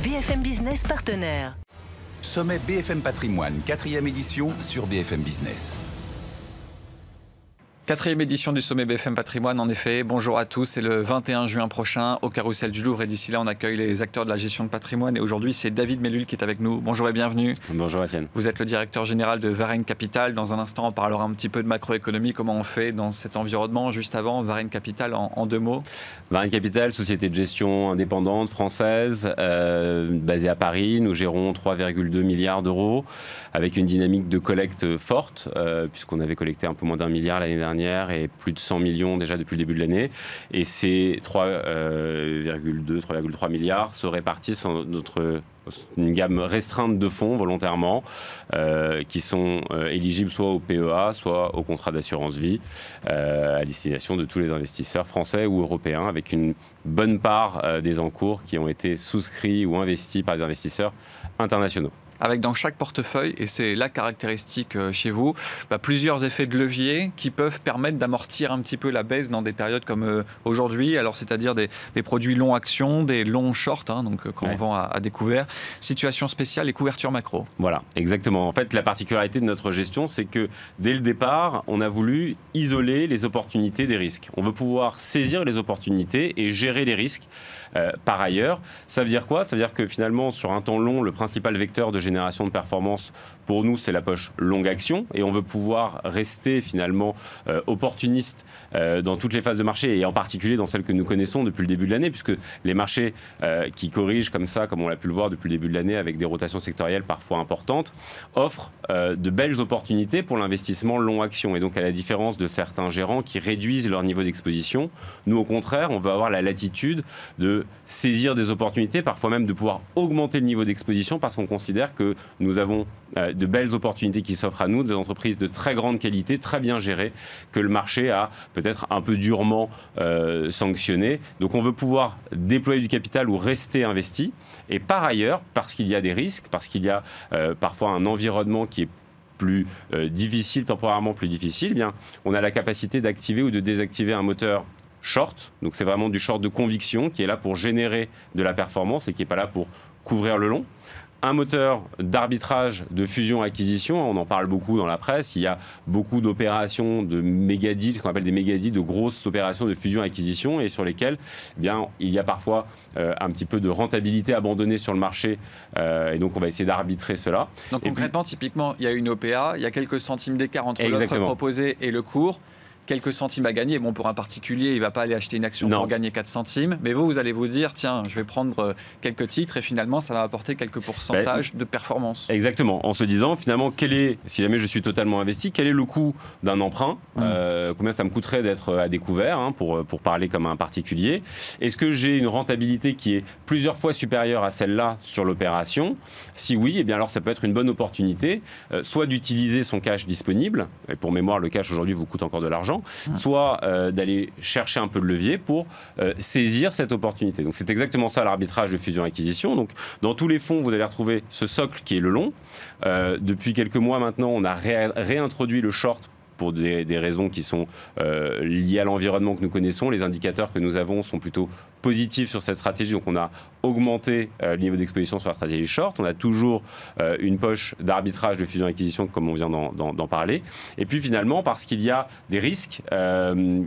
BFM Business partenaire. Sommet BFM Patrimoine, 4e édition sur BFM Business. 4e édition du sommet BFM Patrimoine, en effet. Bonjour à tous, c'est le 21 juin prochain au Carrousel du Louvre. Et d'ici là, on accueille les acteurs de la gestion de patrimoine. Et aujourd'hui, c'est David Mellul qui est avec nous. Bonjour et bienvenue. Bonjour Étienne. Vous êtes le directeur général de Varenne Capital. Dans un instant, on parlera un petit peu de macroéconomie, comment on fait dans cet environnement. Juste avant, Varenne Capital, en deux mots. Varenne Capital, société de gestion indépendante française, basée à Paris. Nous gérons 3,2 milliards d'euros avec une dynamique de collecte forte, puisqu'on avait collecté un peu moins d'1 milliard l'année dernière et plus de 100 millions déjà depuis le début de l'année. Et ces 3,3 milliards se répartissent sur une gamme restreinte de fonds volontairement qui sont éligibles soit au PEA, soit au contrat d'assurance vie à destination de tous les investisseurs français ou européens, avec une bonne part des encours qui ont été souscrits ou investis par des investisseurs internationaux. Avec dans chaque portefeuille, et c'est la caractéristique chez vous, plusieurs effets de levier qui peuvent permettre d'amortir un petit peu la baisse dans des périodes comme aujourd'hui. Alors, c'est-à-dire des produits longs actions, des longs shorts, donc quand on vend à découvert. Situation spéciale et couverture macro. Voilà, exactement. En fait, la particularité de notre gestion, c'est que dès le départ, on a voulu isoler les opportunités des risques. On veut pouvoir saisir les opportunités et gérer les risques. Par ailleurs, ça veut dire quoi? Ça veut dire que finalement, sur un temps long, le principal vecteur de génération de performance, pour nous, c'est la poche longue action. Et on veut pouvoir rester finalement opportuniste dans toutes les phases de marché, et en particulier dans celles que nous connaissons depuis le début de l'année, puisque les marchés qui corrigent comme ça, comme on l'a pu le voir depuis le début de l'année, avec des rotations sectorielles parfois importantes, offrent de belles opportunités pour l'investissement long action. Et donc, à la différence de certains gérants qui réduisent leur niveau d'exposition, nous, au contraire, on veut avoir la latitude de saisir des opportunités, parfois même de pouvoir augmenter le niveau d'exposition, parce qu'on considère que nous avons de belles opportunités qui s'offrent à nous, des entreprises de très grande qualité, très bien gérées, que le marché a peut-être un peu durement sanctionné. Donc on veut pouvoir déployer du capital ou rester investi. Et par ailleurs, parce qu'il y a des risques, parce qu'il y a parfois un environnement qui est plus difficile, temporairement plus difficile, eh bien, on a la capacité d'activer ou de désactiver un moteur short. Donc c'est vraiment du short de conviction qui est là pour générer de la performance et qui n'est pas là pour couvrir le long. Un moteur d'arbitrage de fusion-acquisition, on en parle beaucoup dans la presse, il y a beaucoup d'opérations de méga-deals, ce qu'on appelle des méga-deals, de grosses opérations de fusion-acquisition, et sur lesquelles il y a parfois un petit peu de rentabilité abandonnée sur le marché, et donc on va essayer d'arbitrer cela. Donc concrètement, typiquement, il y a une OPA, il y a quelques centimes d'écart entre l'offre proposée et le cours. Quelques centimes à gagner. Bon, pour un particulier, il ne va pas aller acheter une action pour gagner 4 centimes. Mais vous allez vous dire, tiens, je vais prendre quelques titres et finalement, ça va apporter quelques pourcentages de performance. Exactement. En se disant, finalement, si jamais je suis totalement investi, quel est le coût d'un emprunt? Combien ça me coûterait d'être à découvert, pour parler comme un particulier? Est-ce que j'ai une rentabilité qui est plusieurs fois supérieure à celle-là sur l'opération? Si oui, eh bien alors ça peut être une bonne opportunité, soit d'utiliser son cash disponible. Et pour mémoire, le cash aujourd'hui vous coûte encore de l'argent. Soit d'aller chercher un peu de levier pour saisir cette opportunité. Donc c'est exactement ça l'arbitrage de fusion-acquisition. Donc dans tous les fonds, vous allez retrouver ce socle qui est le long. Depuis quelques mois maintenant, on a réintroduit le short pour des raisons qui sont liées à l'environnement que nous connaissons. Les indicateurs que nous avons sont plutôt positifs sur cette stratégie, donc on a augmenté le niveau d'exposition sur la stratégie short. On a toujours une poche d'arbitrage de fusion-acquisition comme on vient d'en parler. Et puis finalement, parce qu'il y a des risques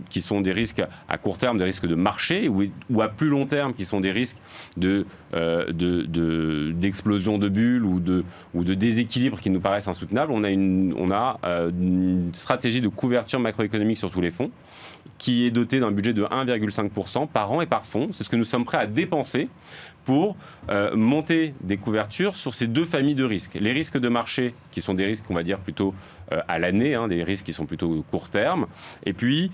qui sont des risques à court terme, des risques de marché, ou à plus long terme qui sont des risques d'explosion de bulles ou de déséquilibre qui nous paraissent insoutenables, on a une stratégie de couverture macroéconomique sur tous les fonds qui est dotée d'un budget de 1,5% par an et par fonds. C'est ce que nous sommes prêts à dépenser pour monter des couvertures sur ces deux familles de risques. Les risques de marché, qui sont des risques, on va dire, plutôt à l'année, des risques qui sont plutôt court terme. Et puis,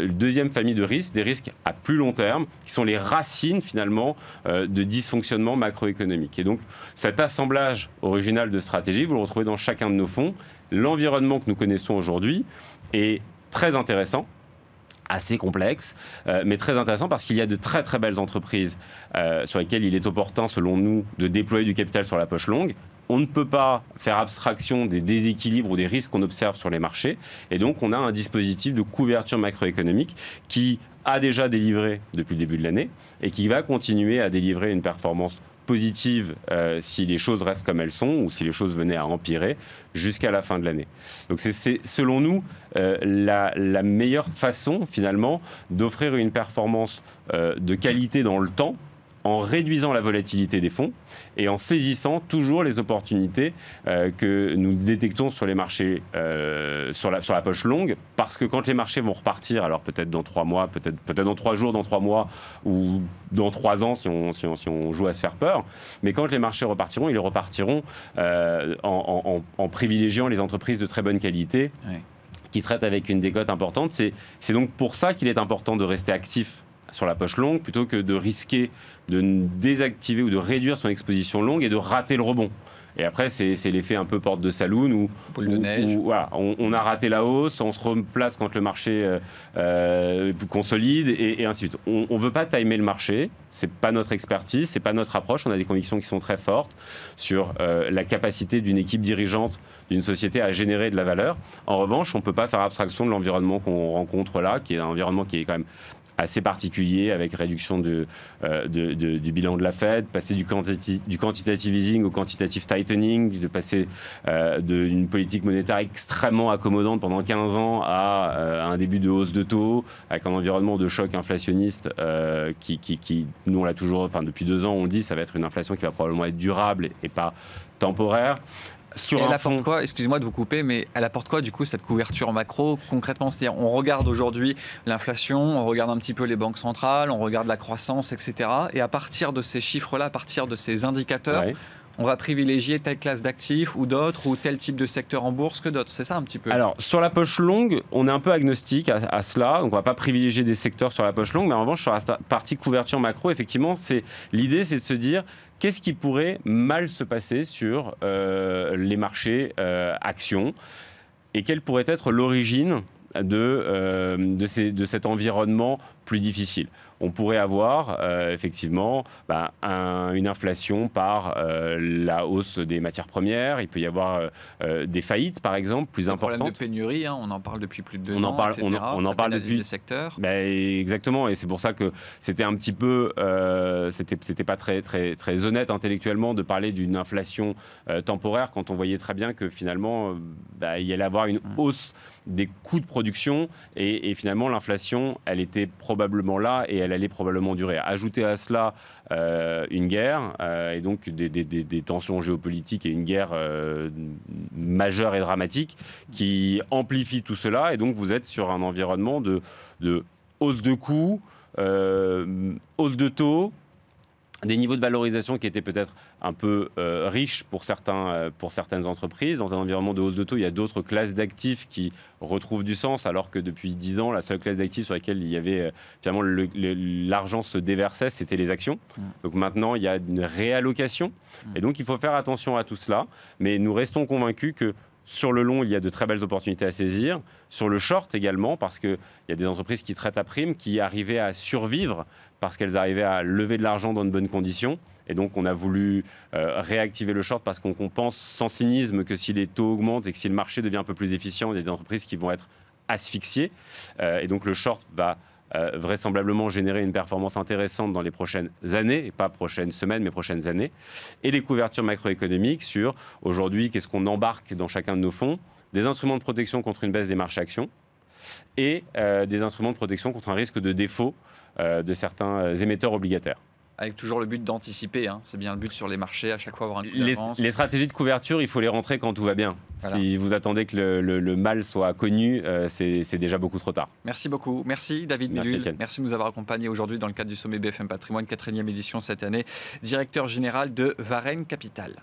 deuxième famille de risques, des risques à plus long terme, qui sont les racines, finalement, de dysfonctionnement macroéconomique. Et donc, cet assemblage original de stratégies, vous le retrouvez dans chacun de nos fonds. L'environnement que nous connaissons aujourd'hui est très intéressant, assez complexe, mais très intéressant parce qu'il y a de très très belles entreprises sur lesquelles il est opportun, selon nous, de déployer du capital sur la poche longue. On ne peut pas faire abstraction des déséquilibres ou des risques qu'on observe sur les marchés, et donc on a un dispositif de couverture macroéconomique qui a déjà délivré depuis le début de l'année et qui va continuer à délivrer une performance positive si les choses restent comme elles sont ou si les choses venaient à empirer jusqu'à la fin de l'année. Donc c'est selon nous la meilleure façon finalement d'offrir une performance de qualité dans le temps, en réduisant la volatilité des fonds et en saisissant toujours les opportunités que nous détectons sur les marchés, sur la poche longue, parce que quand les marchés vont repartir, alors peut-être dans 3 mois, peut-être dans 3 jours, dans 3 mois, ou dans 3 ans si on joue à se faire peur, mais quand les marchés repartiront, ils repartiront en privilégiant les entreprises de très bonne qualité, oui, qui traitent avec une décote importante. C'est donc pour ça qu'il est important de rester actif sur la poche longue, plutôt que de risquer de désactiver ou de réduire son exposition longue et de rater le rebond. Et après, c'est l'effet un peu porte de saloon où, boule de neige. Voilà, on a raté la hausse, on se replace quand le marché consolide et ainsi de suite. On ne veut pas timer le marché, c'est pas notre expertise, c'est pas notre approche. On a des convictions qui sont très fortes sur la capacité d'une équipe dirigeante d'une société à générer de la valeur. En revanche, on ne peut pas faire abstraction de l'environnement qu'on rencontre là, qui est un environnement qui est quand même assez particulier, avec réduction du bilan de la Fed, passer du quantitative easing au quantitative tightening, de passer d'une politique monétaire extrêmement accommodante pendant 15 ans à un début de hausse de taux, avec un environnement de choc inflationniste qui nous on l'a toujours, enfin depuis 2 ans on dit, ça va être une inflation qui va probablement être durable et pas temporaire. Et elle apporte quoi, excusez-moi de vous couper, mais elle apporte quoi du coup cette couverture macro concrètement? C'est-à-dire on regarde aujourd'hui l'inflation, on regarde un petit peu les banques centrales, on regarde la croissance, etc. Et à partir de ces chiffres-là, à partir de ces indicateurs, ouais, on va privilégier telle classe d'actifs ou d'autres, ou tel type de secteur en bourse que d'autres. C'est ça un petit peu? Alors, sur la poche longue, on est un peu agnostique à cela. Donc, on ne va pas privilégier des secteurs sur la poche longue. Mais en revanche, sur la partie couverture macro, effectivement, l'idée, c'est de se dire qu'est-ce qui pourrait mal se passer sur les marchés actions et quelle pourrait être l'origine de cet environnement plus difficile. On pourrait avoir effectivement une inflation par la hausse des matières premières. Il peut y avoir des faillites, par exemple, plus importantes. Problème de pénurie, hein, on en parle depuis plus de 2 ans, on en parle depuis des secteurs. Exactement, et c'est pour ça que c'était un petit peu, c'était pas très honnête intellectuellement de parler d'une inflation temporaire quand on voyait très bien que finalement il y allait avoir une hausse des coûts de production et finalement l'inflation, elle était probablement là et elle allait probablement durer. Ajouter à cela une guerre et donc des tensions géopolitiques et une guerre majeure et dramatique qui amplifie tout cela, et donc vous êtes sur un environnement de hausse de coûts, hausse de taux, des niveaux de valorisation qui étaient peut-être un peu riches pour certaines entreprises. Dans un environnement de hausse de taux, il y a d'autres classes d'actifs qui retrouvent du sens, alors que depuis 10 ans, la seule classe d'actifs sur laquelle il y avait finalement l'argent se déversait, c'était les actions. Donc maintenant, il y a une réallocation. Et donc, il faut faire attention à tout cela. Mais nous restons convaincus que sur le long, il y a de très belles opportunités à saisir. Sur le short également, parce qu'il y a des entreprises qui traitent à prime, qui arrivaient à survivre parce qu'elles arrivaient à lever de l'argent dans de bonnes conditions. Et donc, on a voulu réactiver le short parce qu'on pense sans cynisme que si les taux augmentent et que si le marché devient un peu plus efficient, il y a des entreprises qui vont être asphyxiées. Et donc, le short va vraisemblablement générer une performance intéressante dans les prochaines années, et pas prochaines semaines, mais prochaines années. Et les couvertures macroéconomiques sur, aujourd'hui, qu'est-ce qu'on embarque dans chacun de nos fonds, des instruments de protection contre une baisse des marchés actions et des instruments de protection contre un risque de défaut de certains émetteurs obligataires. Avec toujours le but d'anticiper, hein. C'est bien le but sur les marchés, à chaque fois avoir un coup d'avance. Les stratégies de couverture, il faut les rentrer quand tout va bien. Voilà. Si vous attendez que le mal soit connu, c'est déjà beaucoup trop tard. Merci beaucoup. Merci David Mellul. Merci de nous avoir accompagnés aujourd'hui dans le cadre du sommet BFM Patrimoine, 4e édition cette année, directeur général de Varenne Capital.